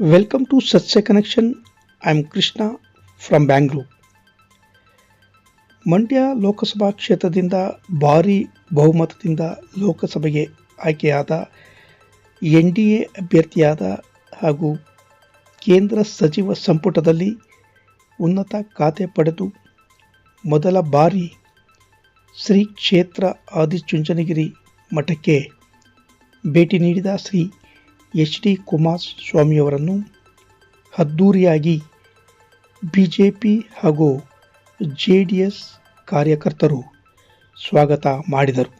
Welcome to Satsya Connection. I am Krishna from Bangalore. Mandya Lok Sabha ಕ್ಷೇತ್ರದಿಂದ ಭಾರೀ ಬಹುಮತದಿಂದ ಲೋಕಸಭೆಗೆ ಆಯ್ಕೆಯಾದ NDA ಅಭ್ಯರ್ಥಿಯಾದ ಹಾಗೂ ಕೇಂದ್ರ ಸಚಿವ ಸಂಪುಟದಲ್ಲಿ ಉನ್ನತ ಖಾತೆ ಪಡೆದು ಮೊದಲ ಬಾರಿ ಶ್ರೀ ಕ್ಷೇತ್ರ ಆದಿಚುಂಚನಗಿರಿ ಮಠಕ್ಕೆ ಭೇಟಿ ನೀಡಿದ ಶ್ರೀ HD ಕುಮಾರಸ್ವಾಮಿಯವರನ್ನು ಅದ್ಧೂರಿಯಾಗಿ ಬಿಜೆಪಿ ಹಾಗೂ JDS ಕಾರ್ಯಕರ್ತರು ಸ್ವಾಗತ ಮಾಡಿದರು.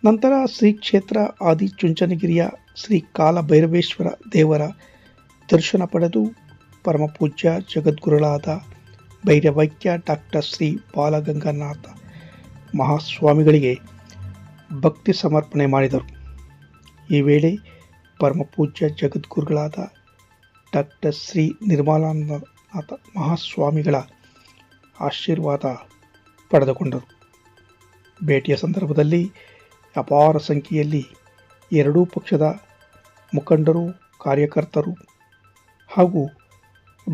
ನಂತರ ಶ್ರೀ ಕ್ಷೇತ್ರ ಆದಿಚುಂಚನಗಿರಿಯ ಶ್ರೀ ಕಾಲಭೈರವೇಶ್ವರ ದೇವರ ದರ್ಶನ ಪಡೆದು ಪರಮಪೂಜ್ಯ ಜಗದ್ಗುರುಗಳಾದ ಭೈರವೈಕ್ಯ ಡಾಕ್ಟರ್ ಶ್ರೀ ಬಾಲಗಂಗಾಧರ ಮಹಾಸ್ವಾಮಿಗಳಿಗೆ ಭಕ್ತಿ ಸಮರ್ಪಣೆ ಮಾಡಿದರು. ಈ ವೇಳೆ ಪರಮಪೂಜ್ಯ ಜಗದ್ಗುರುಗಳಾದ ಡಾಕ್ಟರ್ ಶ್ರೀ ನಿರ್ಮಲಾನಂದನಾಥ ಮಹಾಸ್ವಾಮಿಗಳ ಆಶೀರ್ವಾದ ಪಡೆದುಕೊಂಡರು. ಭೇಟಿಯ ಸಂದರ್ಭದಲ್ಲಿ ಅಪಾರ ಸಂಖ್ಯೆಯಲ್ಲಿ ಎರಡೂ ಪಕ್ಷದ ಮುಖಂಡರು, ಕಾರ್ಯಕರ್ತರು ಹಾಗೂ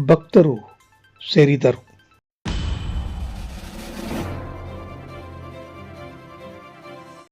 ಭಕ್ತರು ಸೇರಿದರು.